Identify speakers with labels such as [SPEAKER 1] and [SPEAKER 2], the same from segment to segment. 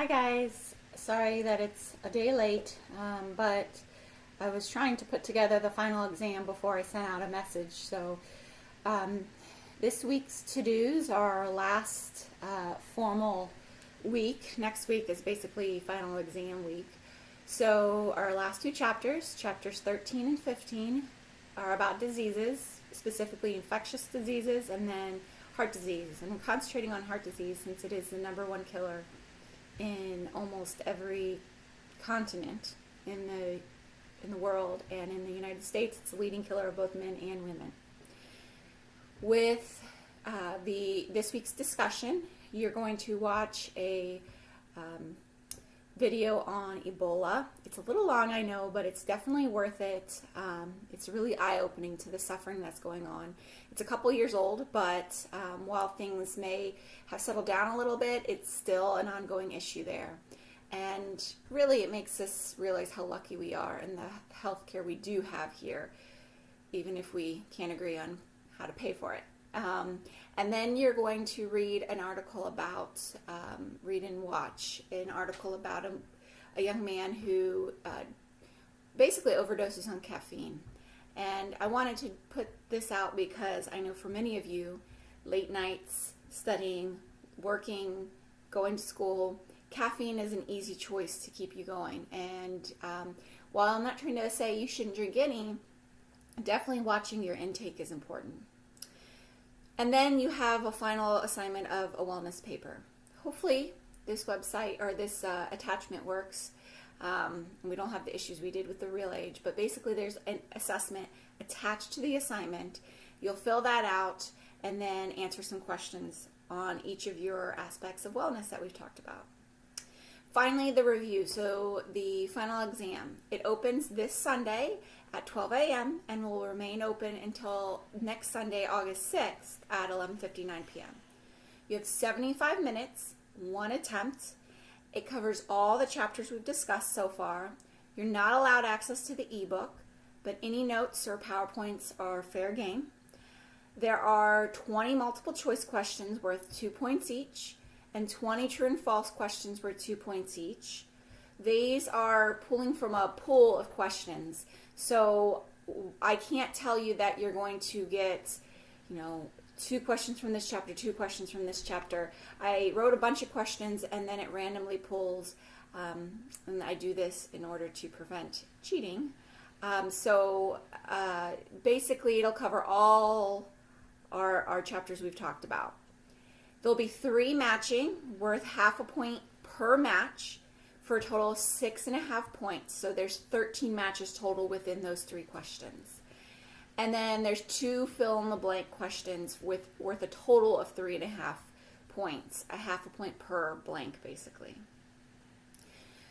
[SPEAKER 1] Hi guys, sorry that it's a day late, but I was trying to put together the final exam before I sent out a message. So um, this week's to-dos are our last formal week. Next week is basically final exam week. So our last two chapters, chapters 13 and 15, are about diseases, specifically infectious diseases and then heart disease. And I'm concentrating on heart disease since it is the #1 killer in almost every continent in the world, and in the United States it's the leading killer of both men and women. With this week's discussion, you're going to watch a video on Ebola. It's a little long, I know, but it's definitely worth it. It's really eye-opening to the suffering that's going on. It's a couple years old, but while things may have settled down a little bit, it's still an ongoing issue there. And really it makes us realize how lucky we are and the health care we do have here, even if we can't agree on how to pay for it. And then you're going to read an article about, read and watch an article about a young man who basically overdoses on caffeine. And I wanted to put this out because I know for many of you, late nights, studying, working, going to school, caffeine is an easy choice to keep you going. And while I'm not trying to say you shouldn't drink any, definitely watching your intake is important. And then you have a final assignment of a wellness paper. Hopefully this website or this attachment works. We don't have the issues we did with the Real Age, but basically there's an assessment attached to the assignment. You'll fill that out and then answer some questions on each of your aspects of wellness that we've talked about. Finally, the review. So the final exam. It opens this Sunday at 12 a.m. and will remain open until next Sunday, August 6th at 11:59 p.m. You have 75 minutes, one attempt. It covers all the chapters we've discussed so far. You're not allowed access to the ebook, but any notes or PowerPoints are fair game. There are 20 multiple choice questions worth 2 points each, and 20 true and false questions worth 2 points each. These are pulling from a pool of questions. So I can't tell you that you're going to get, 2 questions from this chapter, 2 questions from this chapter. I wrote a bunch of questions and then it randomly pulls, and I do this in order to prevent cheating. Basically it'll cover all our chapters we've talked about. There'll be 3 matching worth half a point per match for a total of 6.5 points. So there's 13 matches total within those 3 questions. And then there's 2 fill-in-the-blank questions worth a total of 3.5 points, a half a point per blank basically.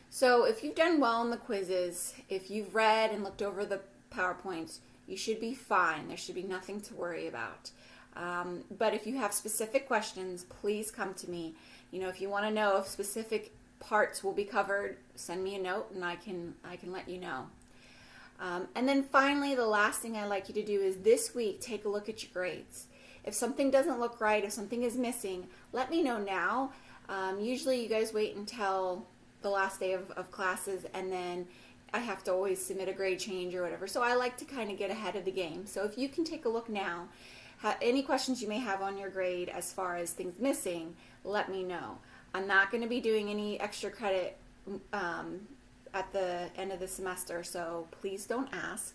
[SPEAKER 1] So if you've done well in the quizzes, if you've read and looked over the PowerPoints, you should be fine. There should be nothing to worry about. But if you have specific questions, please come to me. If you want to know if specific parts will be covered, send me a note and I can let you know. And then finally, the last thing I like you to do is this week take a look at your grades. If something doesn't look right, if something is missing, let me know now. Usually you guys wait until the last day of classes and then I have to always submit a grade change or whatever. So I like to kind of get ahead of the game. So if you can take a look now, any questions you may have on your grade as far as things missing, let me know. I'm not going to be doing any extra credit at the end of the semester, so please don't ask.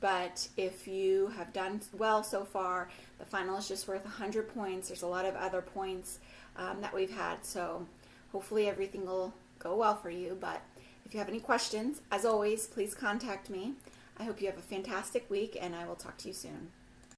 [SPEAKER 1] But if you have done well so far, the final is just worth 100 points. There's a lot of other points that we've had, so hopefully everything will go well for you. But if you have any questions, as always, please contact me. I hope you have a fantastic week, and I will talk to you soon.